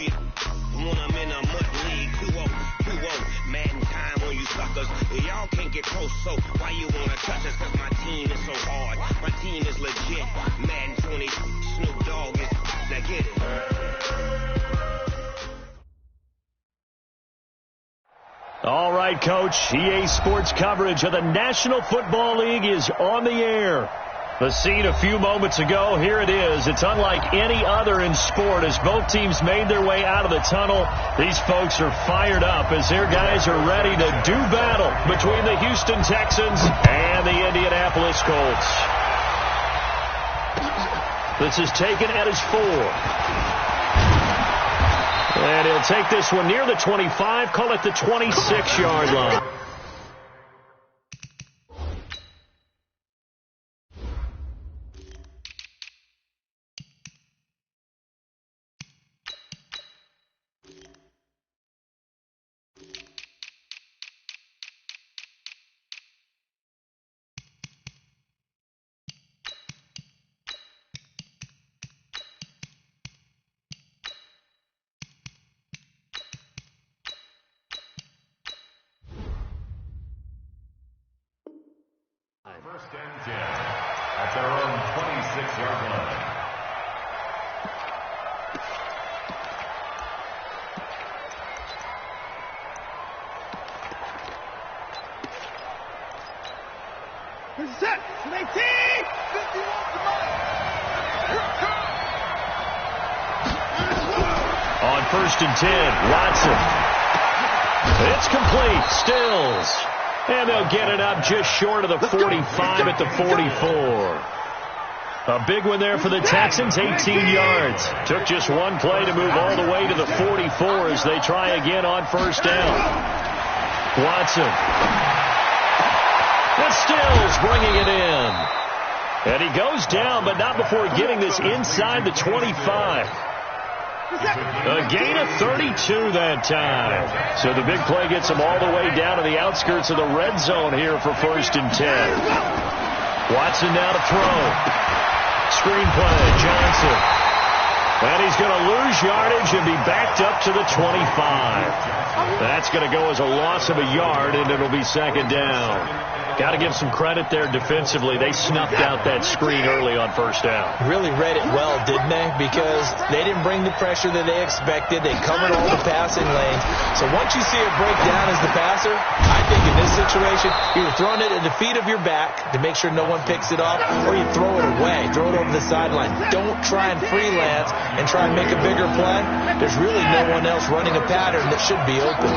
you when I'm in a mud league. 2-0, Madden time on you suckers. Y'all can't get close, so why you wanna touch us? Cause my team is so hard. My team is legit. Madden 20, Snoop Dogg is. Now get it. All right, Coach. EA Sports coverage of the National Football League is on the air. The scene a few moments ago, here it is. It's unlike any other in sport as both teams made their way out of the tunnel. These folks are fired up as their guys are ready to do battle between the Houston Texans and the Indianapolis Colts. This is taken at his 4. And he'll take this one near the 25, call it the 26-yard line. First and 10 at their own 26-yard line. Set, 18, 51 On first and 10, Watson. It's complete. Stills. And they'll get it up just short of the 45 at the 44. A big one there for the Texans, 18 yards. Took just one play to move all the way to the 44 as they try again on first down. Watson. And Stills bringing it in. And he goes down, but not before getting this inside the 25. A gain of 32 that time. So the big play gets him all the way down to the outskirts of the red zone here for first and 10. Watson now to throw. Screen play, Johnson. And he's going to lose yardage and be backed up to the 25. That's going to go as a loss of a yard, and it'll be second down. Got to give some credit there defensively. They snuffed out that screen early on first down. Really read it well, didn't they? Because they didn't bring the pressure that they expected. They covered all the passing lanes. So once you see it break down as the passer, I think in this situation, you're throwing it at the feet of your back to make sure no one picks it off, or you throw it away, throw it over the sideline. Don't try and freelance and try and make a bigger play. There's really no one else running a pattern that should be open.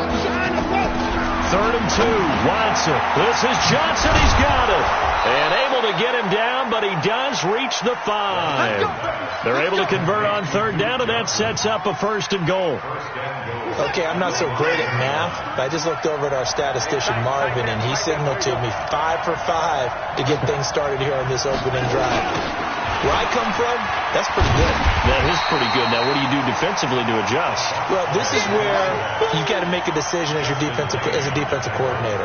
Third and 2, Watson. This is Johnson. He's got it. And able to get him down, but he does reach the 5. They're able to convert on third down, and that sets up a first and goal. Okay, I'm not so great at math, but I just looked over at our statistician, Marvin, and he signaled to me 5 for 5 to get things started here on this opening drive. Where I come from, that's pretty good. That is pretty good. Now, what do you do defensively to adjust? Well, this is where you got to make a decision as a defensive coordinator.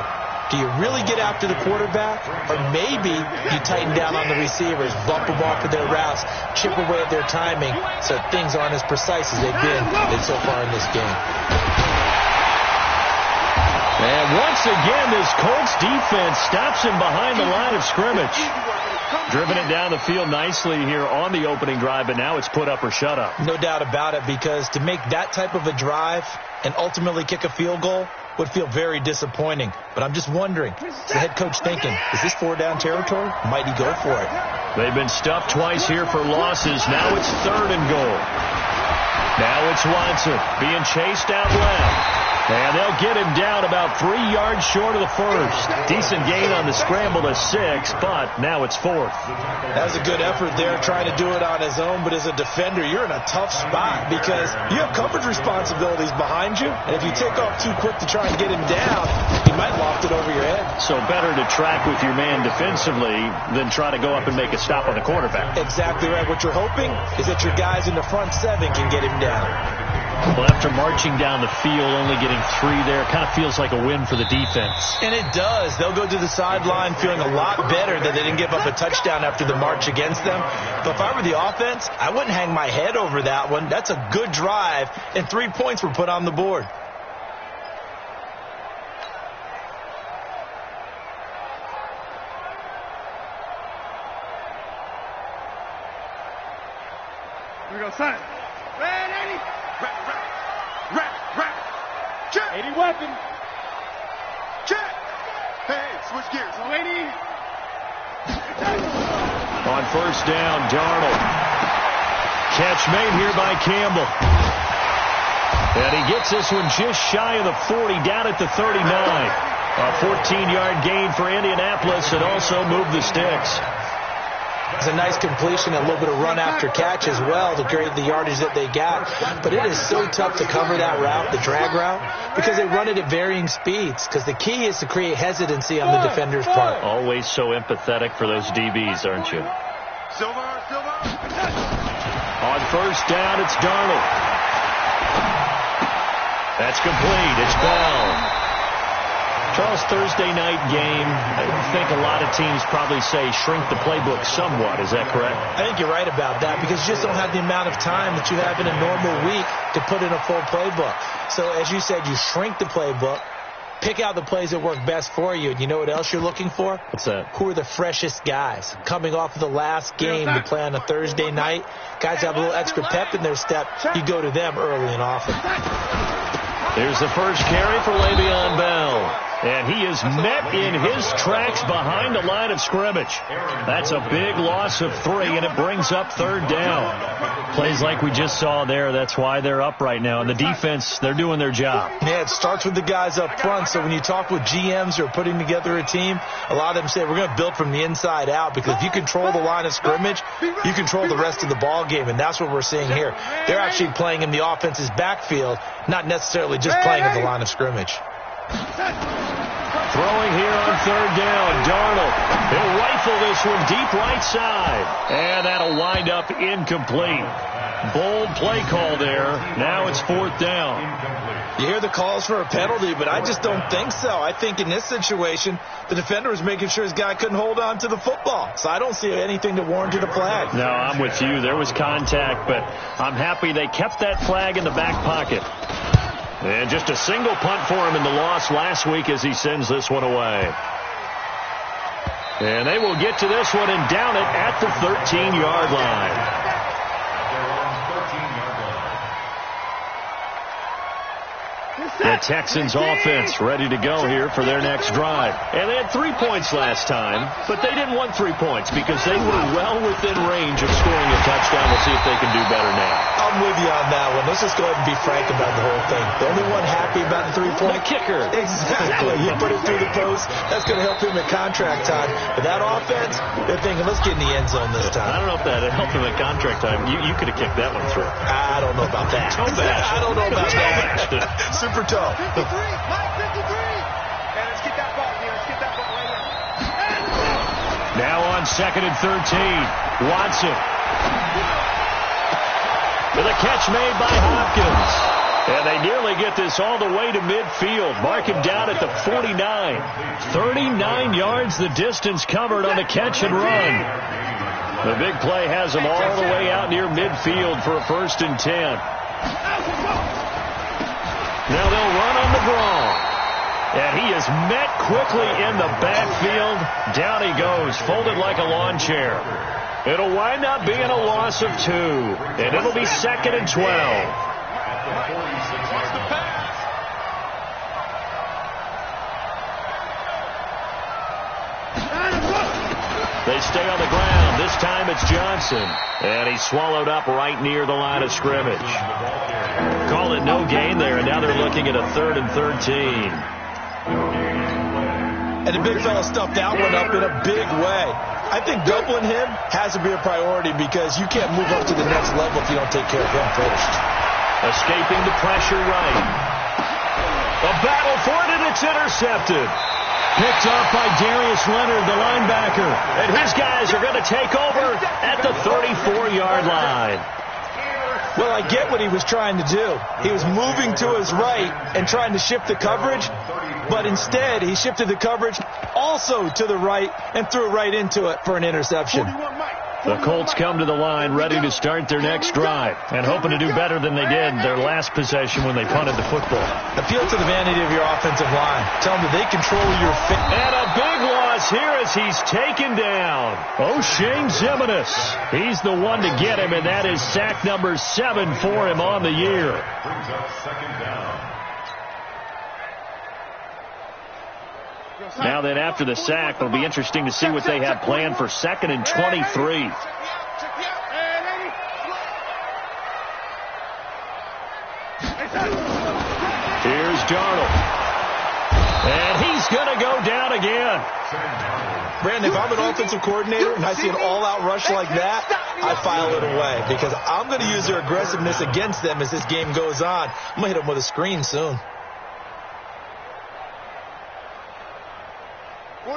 Do you really get after the quarterback, or maybe you tighten down on the receivers, bump them off of their routes, chip away at their timing, so things aren't as precise as they've been so far in this game? And once again, this Colts defense stops him behind the line of scrimmage. Driven it down the field nicely here on the opening drive, but now it's put up or shut up. No doubt about it, because to make that type of a drive and ultimately kick a field goal would feel very disappointing. But I'm just wondering, is the head coach thinking, is this 4-down territory? Might he go for it? They've been stuffed twice here for losses. Now it's third and goal. Now it's Watson being chased out left. And they'll get him down about 3 yards short of the first. Decent gain on the scramble to 6, but now it's fourth. That was a good effort there, trying to do it on his own. But as a defender, you're in a tough spot because you have coverage responsibilities behind you. And if you take off too quick to try and get him down, he might loft it over your head. So better to track with your man defensively than try to go up and make a stop on the quarterback. Exactly right. What you're hoping is that your guys in the front 7 can get him down. Well, after marching down the field, only getting 3 there, kind of feels like a win for the defense. And it does. They'll go to the sideline feeling a lot better that they didn't give up a touchdown after the march against them. But if I were the offense, I wouldn't hang my head over that one. That's a good drive, and 3 points were put on the board. Here we go, son. Red 80. Rap. Check. 80 weapon. Check. Hey, switch gears. 80. On first down, Darnold. Catch made here by Campbell. And he gets this one just shy of the 40, down at the 39. A 14-yard gain for Indianapolis, and also moved the sticks. It's a nice completion, a little bit of run after catch as well to create the yardage that they got. But it is so tough to cover that route, the drag route, because they run it at varying speeds. Because the key is to create hesitancy on the defender's part. Always so empathetic for those DBs, aren't you? Silver. On first down, it's Darnold. That's complete. It's Bell. Charles, Thursday night game, I think a lot of teams probably say shrink the playbook somewhat. Is that correct? I think you're right about that because you just don't have the amount of time that you have in a normal week to put in a full playbook. So as you said, you shrink the playbook, pick out the plays that work best for you. And you know what else you're looking for? What's that? Who are the freshest guys? Coming off of the last game to play on a Thursday night, guys have a little extra pep in their step. You go to them early and often. Here's the first carry for Le'Veon Bell. And he is met in his tracks behind the line of scrimmage. That's a big loss of 3, and it brings up third down. Plays like we just saw there, that's why they're up right now. And the defense, they're doing their job. Yeah, it starts with the guys up front. So when you talk with GMs who are putting together a team, a lot of them say we're going to build from the inside out, because if you control the line of scrimmage, you control the rest of the ball game, and that's what we're seeing here. They're actually playing in the offense's backfield, not necessarily just playing at the line of scrimmage. Throwing here on third down, Darnold. He'll rifle this one deep right side. And that'll wind up incomplete. Bold play call there. Now it's fourth down. You hear the calls for a penalty, but I just don't think so. I think in this situation, the defender was making sure his guy couldn't hold on to the football. So I don't see anything to warrant a flag. No, I'm with you. There was contact, but I'm happy they kept that flag in the back pocket. And just a single punt for him in the loss last week as he sends this one away. And they will get to this one and down it at the 13-yard line. The Texans offense ready to go here for their next drive. And they had 3 points last time, but they didn't want 3 points because they were well within range of scoring a touchdown. We'll see if they can do better now. I'm with you on that one. Let's just go ahead and be frank about the whole thing. The only one happy about the 3-point kicker. Exactly. You put it through the post. That's going to help him at contract time. But that offense, they're thinking, let's get in the end zone this time. I don't know if that helped him at contract time. You could have kicked that one through. I don't know about that. I don't know about that. Super tough. 53, 53. And let's get that ball here. Let's get that ball right now. Now on 2nd and 13. Watson. With a catch made by Hopkins. And they nearly get this all the way to midfield. Mark him down at the 49. 39 yards the distance covered on the catch and run. The big play has them all the way out near midfield for a 1st and 10. Now they'll run on the draw. And he is met quickly in the backfield. Down he goes, folded like a lawn chair. It'll wind up being a loss of 2. And it'll be 2nd and 12. They stay on the ground. This time it's Johnson. And he's swallowed up right near the line of scrimmage. Call it no gain there, and now they're looking at a 3rd and 13. And the big fella stuffed that one up in a big way. I think doubling him has to be a priority because you can't move up to the next level if you don't take care of him first. Escaping the pressure right. A battle for it, and it's intercepted. Picked off by Darius Leonard, the linebacker. And his guys are going to take over at the 34-yard line. Well, I get what he was trying to do. He was moving to his right and trying to shift the coverage, but instead he shifted the coverage also to the right and threw right into it for an interception. The Colts come to the line ready to start their next drive and hoping to do better than they did their last possession when they punted the football. Appeal to the vanity of your offensive line. Tell them that they control your fit. And a big loss here as he's taken down. O'Shane Zimenez. He's the one to get him, and that is sack number 7 for him on the year. Brings up second down. Now then, after the sack, it'll be interesting to see what they have planned for 2nd and 23. Here's Darnold. And he's going to go down again. Brandon, if I'm an offensive coordinator and I see an all-out rush like that, I file it away because I'm going to use their aggressiveness against them as this game goes on. I'm going to hit them with a screen soon.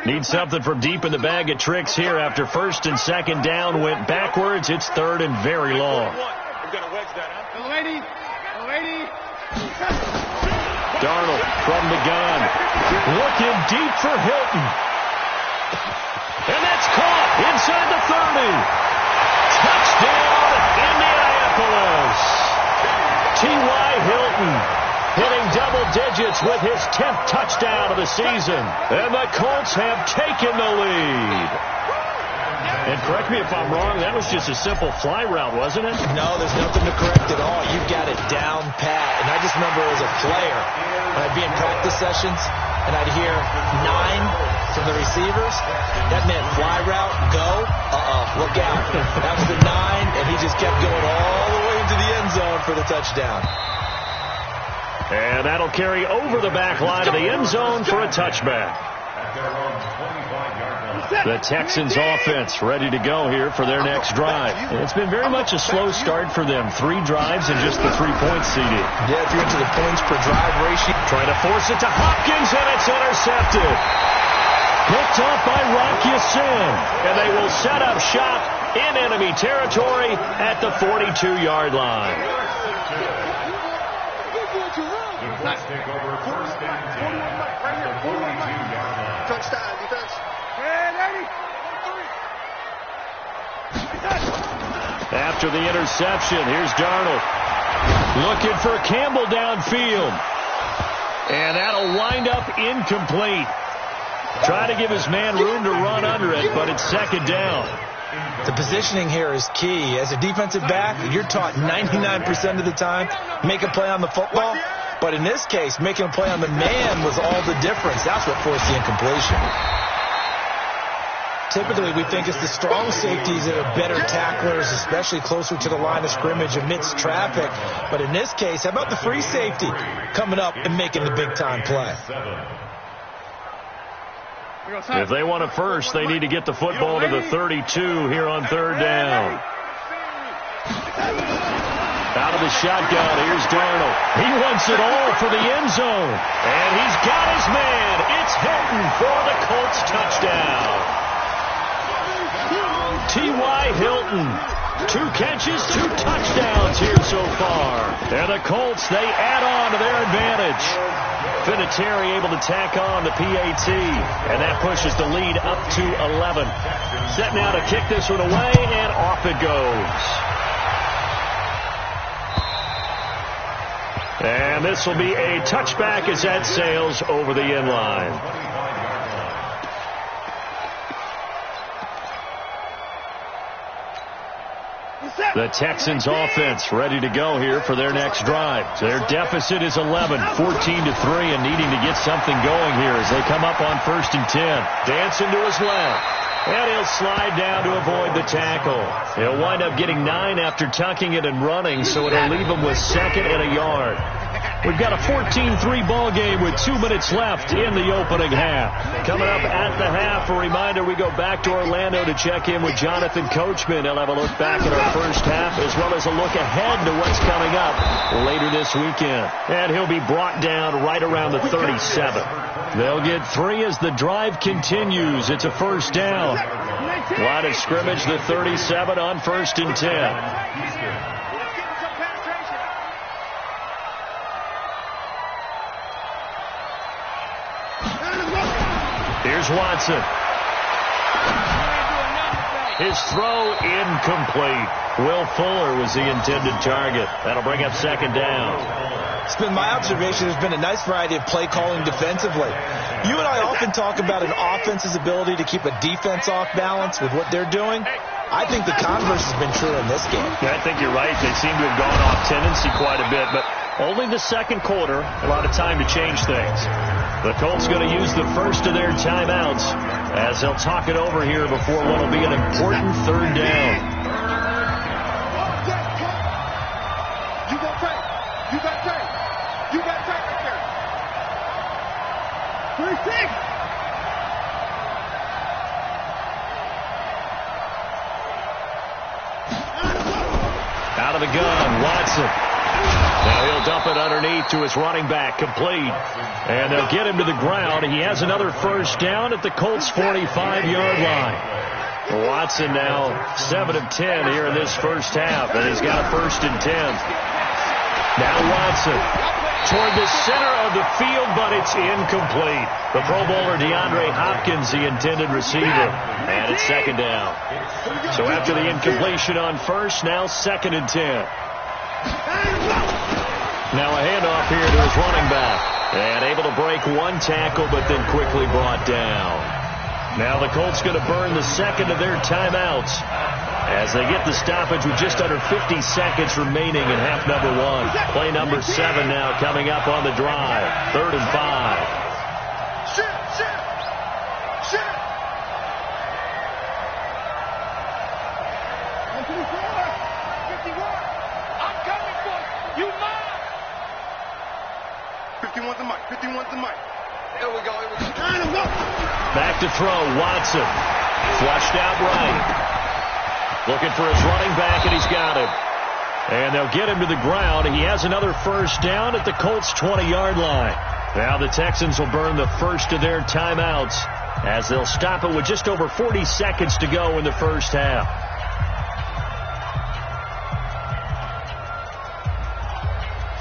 Need something from deep in the bag of tricks here after 1st and 2nd down went backwards. It's 3rd and very long. Darnold from the gun. Looking deep for Hilton. And that's caught inside the 30. Touchdown, Indianapolis. T.Y. Hilton hitting double digits with his 10th touchdown of the season. And the Colts have taken the lead. And correct me if I'm wrong, that was just a simple fly route, wasn't it? No, there's nothing to correct at all. You've got it down pat. And I just remember as a player, when I'd be in practice sessions, and I'd hear 9 from the receivers, that meant fly route, go, look out. That was the 9, and he just kept going all the way into the end zone for the touchdown. And that'll carry over the back line of the end zone for a touchback. The Texans offense ready to go here for their next drive. It's been very much a slow start for them. 3 drives and just the 3-point CD. Yeah, if you're into the points per drive ratio. Trying to force it to Hopkins, and it's intercepted. Picked off by Rock Ya-Sin. And they will set up shop in enemy territory at the 42-yard line. Let's take over 1st and 10 at the 42-yard line. Touchdown, defense. After the interception, here's Darnold. Looking for Campbell downfield. And that'll wind up incomplete. Try to give his man room to run under it, but it's 2nd down. The positioning here is key. As a defensive back, you're taught 99% of the time, make a play on the football. But in this case, making a play on the man was all the difference. That's what forced the incompletion. Typically, we think it's the strong safeties that are better tacklers, especially closer to the line of scrimmage amidst traffic. But in this case, how about the free safety coming up and making the big-time play? If they want a first, they need to get the football to the 32 here on 3rd down. Out of the shotgun, here's Darnold. He wants it all for the end zone. And he's got his man. It's Hilton for the Colts touchdown. T.Y. Hilton. 2 catches, 2 touchdowns here so far. And the Colts, they add on to their advantage. Vinatieri able to tack on the PAT. And that pushes the lead up to 11. Set now to kick this one away, and off it goes. And this will be a touchback as that sails over the end line. The Texans offense ready to go here for their next drive. Their deficit is 11, 14-3, and needing to get something going here as they come up on 1st and 10. Dancing to his left. And he'll slide down to avoid the tackle. He'll wind up getting 9 after tucking it and running, so it'll leave him with 2nd and a yard. We've got a 14-3 ball game with 2 minutes left in the opening half. Coming up at the half, a reminder, we go back to Orlando to check in with Jonathan Coachman. He'll have a look back at our first half as well as a look ahead to what's coming up later this weekend. And he'll be brought down right around the 37. They'll get 3 as the drive continues. It's a 1st down. Line of scrimmage, the 37 on 1st and 10. Here's Watson. His throw incomplete. Will Fuller was the intended target. That'll bring up second down. It's been my observation there's been a nice variety of play calling defensively. You and I often talk about an offense's ability to keep a defense off balance with what they're doing. I think the converse has been true in this game. Yeah, I think you're right. They seem to have gone off tendency quite a bit, but only the second quarter, a lot of time to change things. The Colts going to use the first of their timeouts as they'll talk it over here before what will be an important third down. You got tight. You got tight. You got tight right there. 36. Out of the gun, Watson. Now he'll dump it underneath to his running back, complete. And they'll get him to the ground. He has another first down at the Colts' 45-yard line. Watson now 7 of 10 here in this first half, and he's got a 1st and 10. Now Watson toward the center of the field, but it's incomplete. The Pro Bowler DeAndre Hopkins, the intended receiver, and it's second down. So after the incompletion on first, now 2nd and 10. Now a handoff here to his running back. And able to break one tackle, but then quickly brought down. Now the Colts going to burn the second of their timeouts as they get the stoppage with just under 50 seconds remaining in half number 1. Play number 7 now coming up on the drive. 3rd and 5. Shit. I'm coming for you. You mine. 51's the mic. 51's the mic. Here we go. Back to throw. Watson. Flushed out right. Looking for his running back, and he's got him. And they'll get him to the ground. He has another first down at the Colts' 20-yard line. Now the Texans will burn the first of their timeouts as they'll stop it with just over 40 seconds to go in the first half.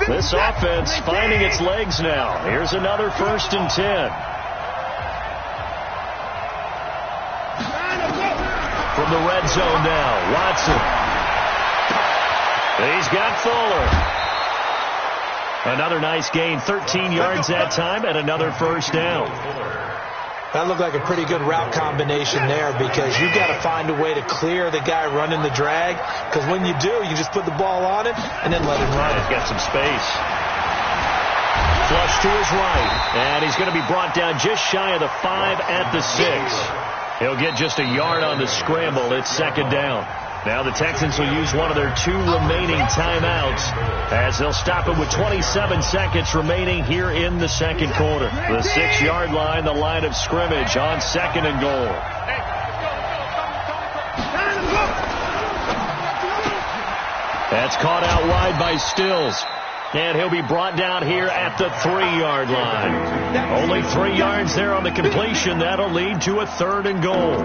This offense finding its legs now. Here's another 1st and 10. From the red zone now, Watson. He's got Fuller. Another nice gain, 13 yards that time, and another first down. That looked like a pretty good route combination there because you've got to find a way to clear the guy running the drag, because when you do, you just put the ball on it and then let him run. He's got some space. Flush to his right, and he's going to be brought down just shy of the 5 at the 6. He'll get just a yard on the scramble. It's second down. Now the Texans will use one of their 2 remaining timeouts as they'll stop it with 27 seconds remaining here in the second quarter. The 6-yard line, the line of scrimmage on 2nd and goal. That's caught out wide by Stills. And he'll be brought down here at the 3-yard line. Only 3 yards there on the completion. That'll lead to a 3rd and goal.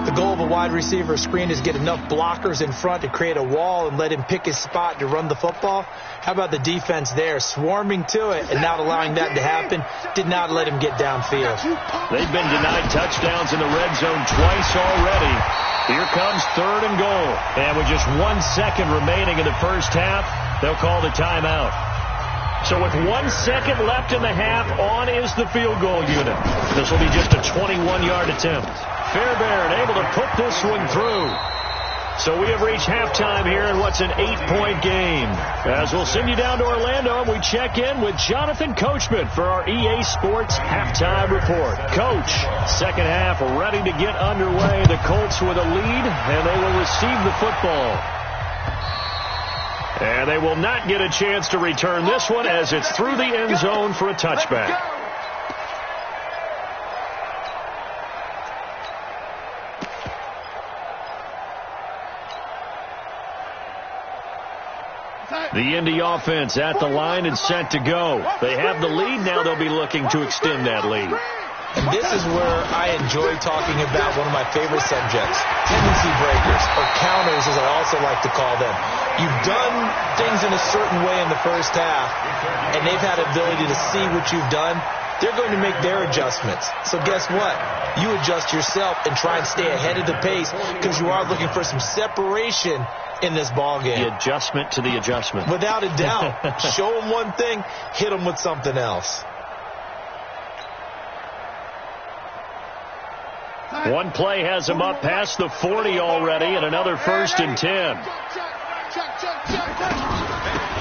The goal of a wide receiver screen is get enough blockers in front to create a wall and let him pick his spot to run the football. How about the defense there, swarming to it and not allowing that to happen? Did not let him get downfield. They've been denied touchdowns in the red zone twice already. Here comes 3rd and goal. And with just 1 second remaining in the first half, they'll call the timeout. So with 1 second left in the half, on is the field goal unit. This will be just a 21-yard attempt. Fairbairn able to put this one through. So we have reached halftime here in what's an 8-point game. As we'll send you down to Orlando, and we check in with Jonathan Coachman for our EA Sports Halftime Report. Coach, second half ready to get underway. The Colts with a lead, and they will receive the football. And they will not get a chance to return this one as it's through the end zone for a touchback. The Indy offense at the line and set to go. They have the lead. Now they'll be looking to extend that lead. And this is where I enjoy talking about one of my favorite subjects, tendency breakers, or counters as I also like to call them. You've done things in a certain way in the first half, and they've had ability to see what you've done. they're going to make their adjustments. So guess what? You adjust yourself and try and stay ahead of the pace because you are looking for some separation in this ball game. The adjustment to the adjustment. Without a doubt. Show them one thing, hit them with something else. One play has him up past the 40 already, and another 1st and 10.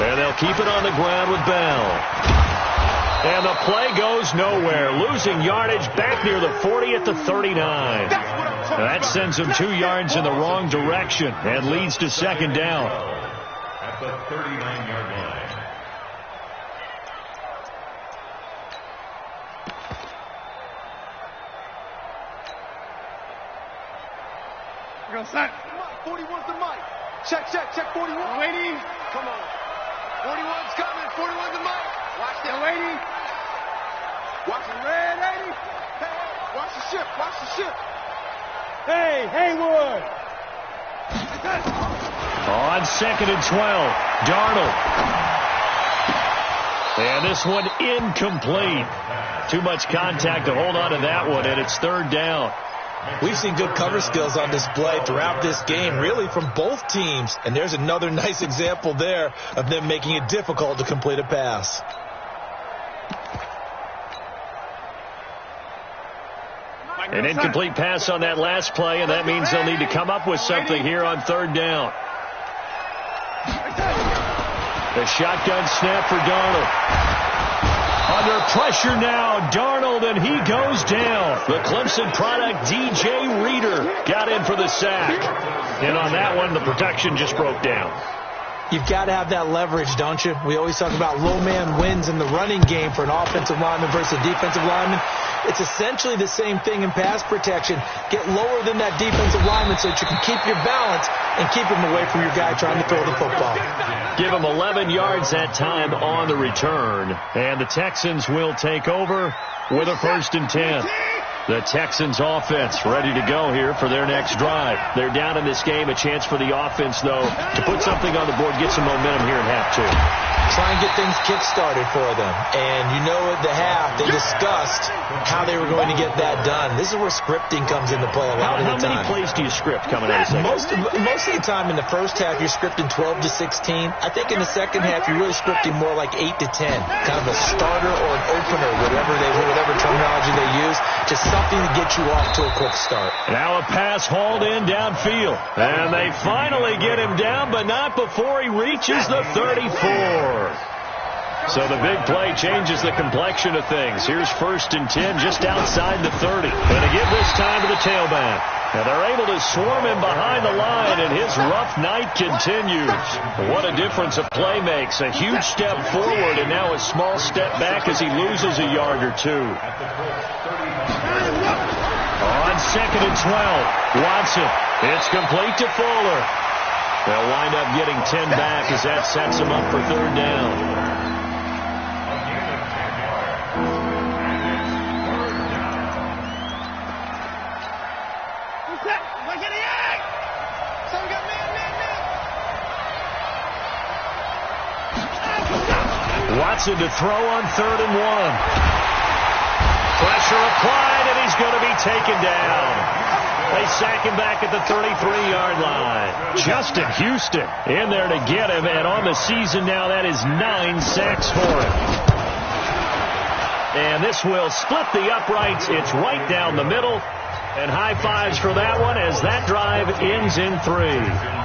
And they'll keep it on the ground with Bell. And the play goes nowhere, losing yardage back near the 40 at the 39. That sends him 2 yards in the wrong direction and leads to 2nd down. At the 39-yard line. Go, set. 41's the mic. Check, 41. Waiting. Come on. 41's coming. 41's the mic. Watch that. Waiting. Watch it. Red 80. Hey, watch the ship. Watch the ship. Hey, Haywood. On 2nd and 12, Darnold. And this one incomplete. Too much contact to hold on to that one, and it's 3rd down. We've seen good cover skills on display throughout this game, really from both teams. And there's another nice example there of them making it difficult to complete a pass. An incomplete pass on that last play, and that means they'll need to come up with something here on 3rd down. The shotgun snap for Darnold. Under pressure now, Darnold, and he goes down. The Clemson product, DJ Reader, got in for the sack. And on that one, the protection just broke down. You've got to have that leverage, don't you? We always talk about low man wins in the running game for an offensive lineman versus a defensive lineman. It's essentially the same thing in pass protection. Get lower than that defensive lineman so that you can keep your balance and keep him away from your guy trying to throw the football. Give him 11 yards that time on the return. And the Texans will take over with a 1st and 10. The Texans offense ready to go here for their next drive. They're down in this game. A chance for the offense, though, to put something on the board, get some momentum here in half 2. Try and get things kick-started for them. And you know at the half, they discussed how they were going to get that done. This is where scripting comes into play a lot of the time. How many plays do you script coming out of the second? Most of the time in the first half, you're scripting 12 to 16. I think in the second half, you're really scripting more like 8 to 10. Kind of a starter or an opener, whatever terminology they use. Just something to get you off to a quick start. Now a pass hauled in downfield. And they finally get him down, but not before he reaches the 34. So the big play changes the complexion of things. Here's 1st and 10 just outside the 30. And to give this time to the tailback. And they're able to swarm him behind the line, and his rough night continues. What a difference a play makes. A huge step forward, and now a small step back as he loses a yard or 2. On 2nd and 12, Watson. It's complete to Fuller. They'll wind up getting 10 back as that sets them up for 3rd down. Watson to throw on 3rd and 1. Pressure applied, and he's going to be taken down. They sack him back at the 33-yard line. Justin Houston in there to get him, and on the season now, that is 9 sacks for him. And this will split the uprights. It's right down the middle, and high fives for that one as that drive ends in 3.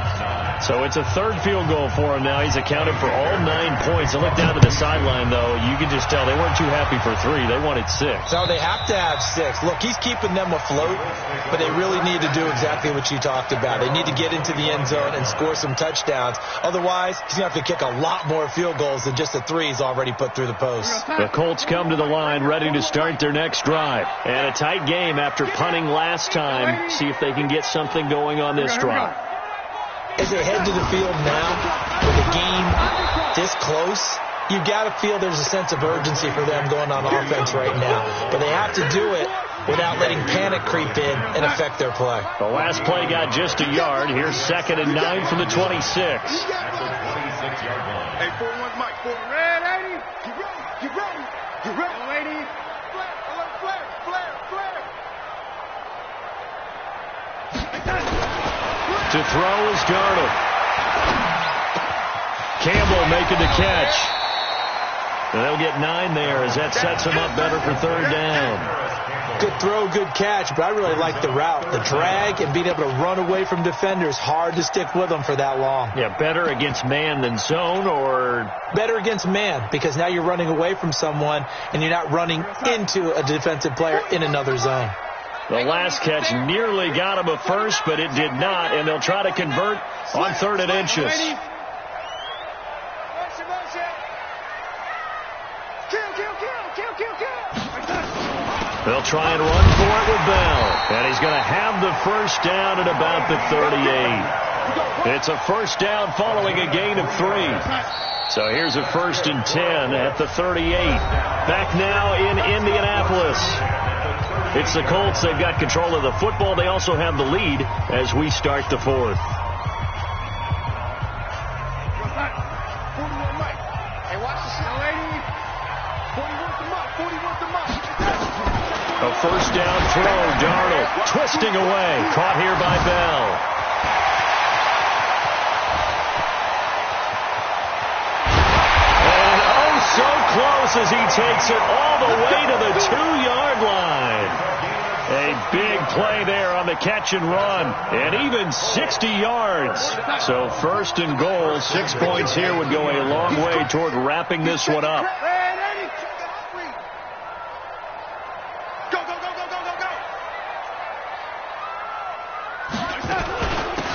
So it's a 3rd field goal for him now. He's accounted for all 9 points. I look down to the sideline, though. You can just tell they weren't too happy for 3. They wanted 6. No, they have to have 6. Look, he's keeping them afloat, but they really need to do exactly what you talked about. They need to get into the end zone and score some touchdowns. Otherwise, he's going to have to kick a lot more field goals than just the 3 he's already put through the post. The Colts come to the line ready to start their next drive. And a tight game after punting last time. See if they can get something going on this drive. As they head to the field now, with the game this close, you've got to feel there's a sense of urgency for them going on offense right now. But they have to do it without letting panic creep in and affect their play. The last play got just a yard. Here's 2nd and 9 from the 26. Hey, 41's Mike. Red 80. Get ready. Get ready. Get ready. To throw is Darnold. Campbell making the catch. And they'll get 9 there as that sets him up better for third down. Good throw, good catch, but I really like the route. The drag and being able to run away from defenders, hard to stick with them for that long. Yeah, better against man than zone, or? Better against man, because now you're running away from someone and you're not running into a defensive player in another zone. The last catch nearly got him a first, but it did not, and they'll try to convert on 3rd and inches. They'll try and run for it with Bell. And he's going to have the first down at about the 38. It's a first down following a gain of 3. So here's a 1st and 10 at the 38. Back now in Indianapolis. It's the Colts. They've got control of the football. They also have the lead as we start the 4th. A first down throw, Darnold twisting away, caught here by Bell. And oh, so close as he takes it all the way to the 2-yard line. A big play there on the catch and run, and even 60 yards. So 1st and goal, 6 points here would go a long way toward wrapping this one up.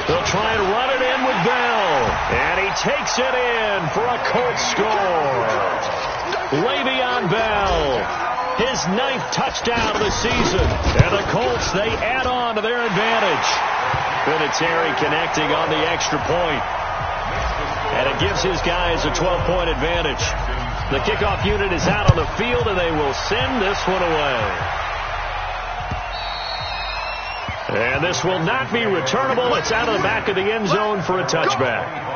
They'll try and run it in with Bell. And he takes it in for a Colts score. Le'Veon Bell, his 9th touchdown of the season. And the Colts, they add on to their advantage. Vinatieri connecting on the extra point. And it gives his guys a 12-point advantage. The kickoff unit is out on the field, and they will send this one away. And this will not be returnable. It's out of the back of the end zone for a touchback.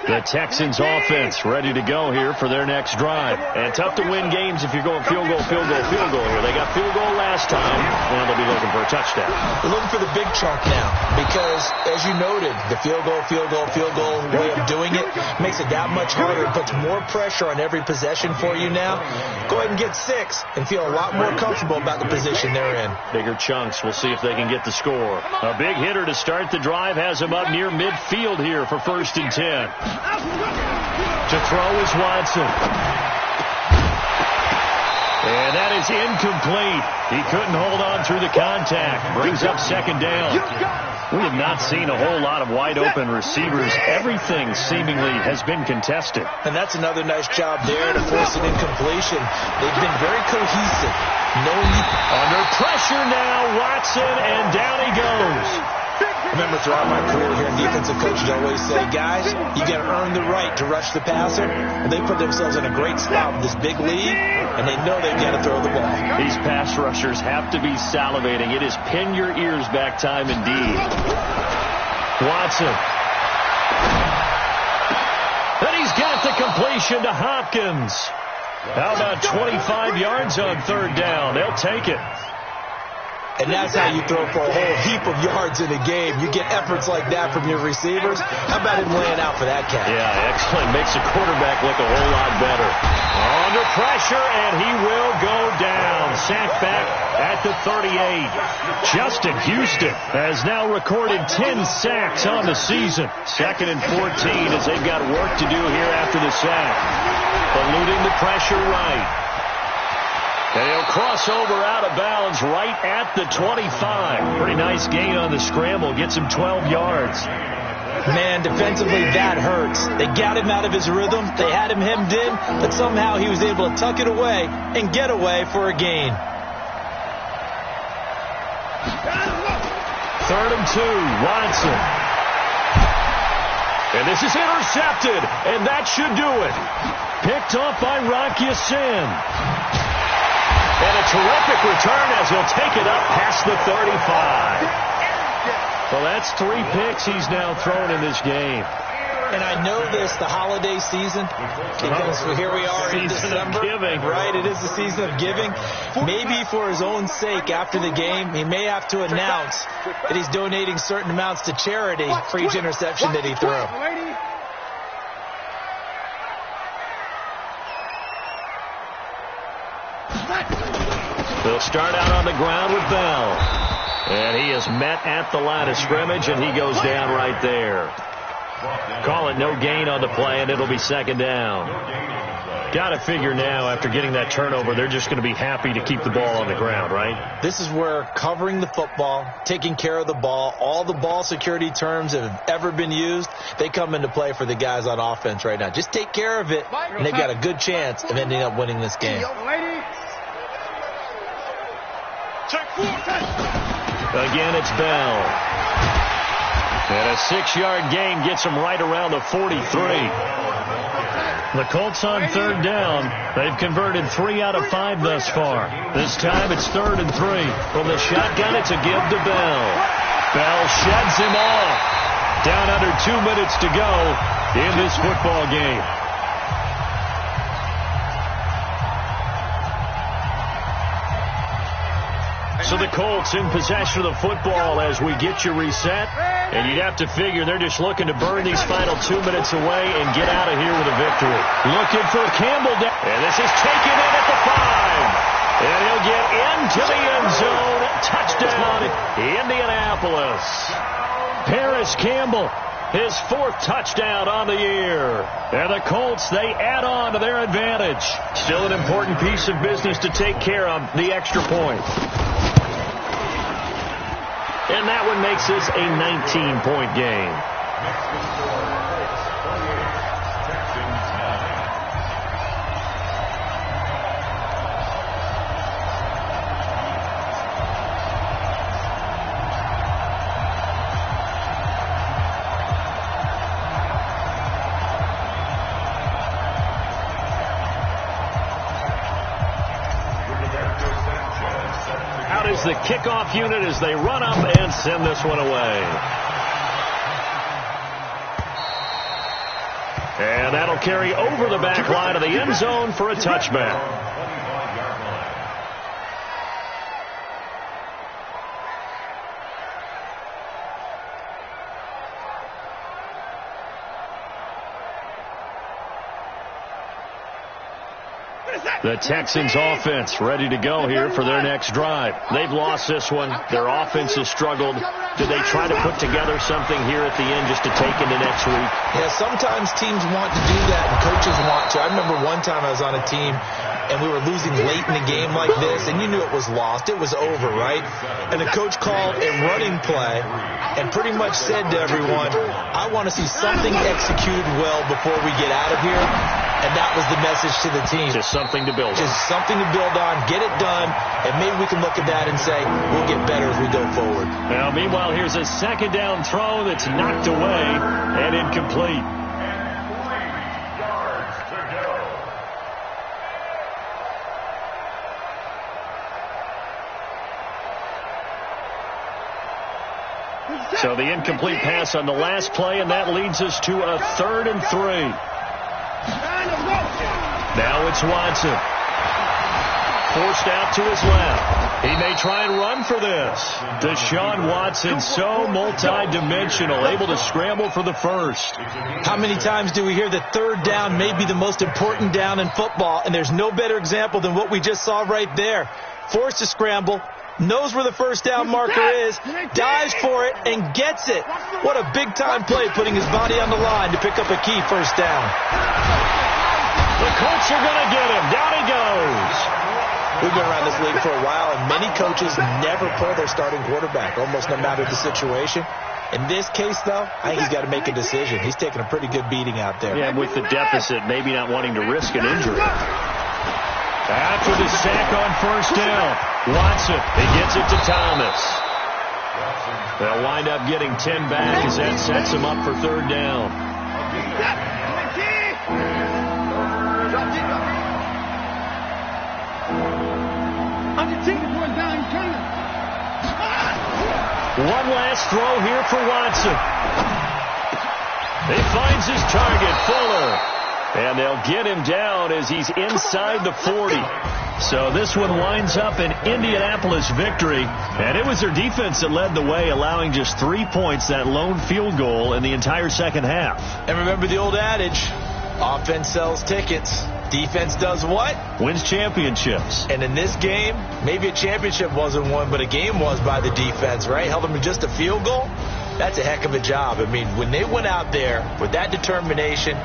The Texans offense ready to go here for their next drive. And tough to win games if you're going field goal here. They got field goal last time. Now they'll be looking for a touchdown. They're looking for the big chunk now because, as you noted, the field goal way of doing it makes it that much harder. It puts more pressure on every possession for you now. Go ahead and get 6 and feel a lot more comfortable about the position they're in. Bigger chunks. We'll see if they can get the score. A big hitter to start the drive has him up near midfield here for 1st and 10. To throw is Watson. And that is incomplete. He couldn't hold on through the contact. Brings up 2nd down. We have not seen a whole lot of wide-open receivers. Everything seemingly has been contested. And that's another nice job there to force an incompletion. They've been very cohesive. Under pressure now, Watson, and down he goes. Remember, throughout my career here in defensive coaches, I always say, guys, you got to earn the right to rush the passer. And they put themselves in a great spot with this big lead, and they know they've got to throw the ball. These pass rushers have to be salivating. It is pin your ears back time indeed. Watson. And he's got the completion to Hopkins. How about 25 yards on 3rd down? They'll take it. And that's how you throw for a whole heap of yards in a game. You get efforts like that from your receivers. How about him laying out for that catch? Yeah, excellent. Makes the quarterback look a whole lot better. Under pressure, and he will go down. Sacked back at the 38. Justin Houston has now recorded 10 sacks on the season. 2nd and 14 as they've got work to do here after the sack. Eluding the pressure right. And he'll cross over out of bounds right at the 25. Pretty nice gain on the scramble. Gets him 12 yards. Man, defensively, that hurts. They got him out of his rhythm. They had him hemmed in, but somehow he was able to tuck it away and get away for a gain. 3rd and 2, Watson. And this is intercepted, and that should do it. Picked off by Rock Ya-Sin. And a terrific return as he'll take it up past the 35. Well, that's 3 picks he's now thrown in this game. And I know this, the holiday season, because here we are in December. Of giving. Right, it is the season of giving. Maybe for his own sake, after the game, he may have to announce that he's donating certain amounts to charity for each interception that he threw. They'll start out on the ground with Bell. And he is met at the line of scrimmage, and he goes down right there. Call it no gain on the play, and it'll be second down. Got to figure now, after getting that turnover, they're just going to be happy to keep the ball on the ground, right? This is where covering the football, taking care of the ball, all the ball security terms that have ever been used, they come into play for the guys on offense right now. Just take care of it, and they've got a good chance of ending up winning this game. Again, it's Bell. And a 6-yard gain gets him right around the 43. The Colts on third down. They've converted 3 out of 5 thus far. This time it's 3rd and 3. From the shotgun, it's a give to Bell. Bell sheds him off. Down under 2 minutes to go in this football game. So the Colts in possession of the football as we get you reset. And you'd have to figure they're just looking to burn these final 2 minutes away and get out of here with a victory. Looking for Campbell down. And this is taken in at the 5. And he'll get into the end zone. Touchdown, Indianapolis. Paris Campbell, his 4th touchdown on the year. And the Colts, they add on to their advantage. Still an important piece of business to take care of, the extra point. And that one makes this a 19-point game. The kickoff unit as they run up and send this one away. And that'll carry over the back line of the end zone for a touchback. The Texans offense ready to go here for their next drive. They've lost this one. Their offense has struggled. Do they try to put together something here at the end just to take into next week? Yeah, sometimes teams want to do that and coaches want to. I remember one time I was on a team and we were losing late in the game like this, and you knew it was lost. It was over, right? And the coach called a running play and pretty much said to everyone, I want to see something executed well before we get out of here. And that was the message to the team. Just something to build on. Just something to build on, get it done, and maybe we can look at that and say, we'll get better as we go forward. Now, meanwhile, here's a second down throw that's knocked away and incomplete. So the incomplete pass on the last play, and that leads us to a 3rd and 3. Now it's Watson. Forced out to his left. He may try and run for this. Deshaun Watson, so multi-dimensional, able to scramble for the first. How many times do we hear that third down may be the most important down in football, and there's no better example than what we just saw right there. Forced to scramble, knows where the first down marker is, dives for it, and gets it. What a big-time play, putting his body on the line to pick up a key first down. The Colts are going to get him. Down he goes. We've been around this league for a while, and many coaches never pull their starting quarterback, almost no matter the situation. In this case, though, I think he's got to make a decision. He's taking a pretty good beating out there. Yeah, with the deficit, maybe not wanting to risk an injury. After the sack on first down, Watson, he gets it to Thomas. They'll wind up getting 10 back as that sets him up for third down. One last throw here for Watson. He finds his target, Fuller. And they'll get him down as he's inside the 40. So this one winds up an Indianapolis victory. And it was their defense that led the way, allowing just 3 points, that lone field goal in the entire second half. And remember the old adage, offense sells tickets. Defense does what? Wins championships. And in this game, maybe a championship wasn't won, but a game was by the defense, right? Held them to just a field goal. That's a heck of a job. I mean, when they went out there with that determination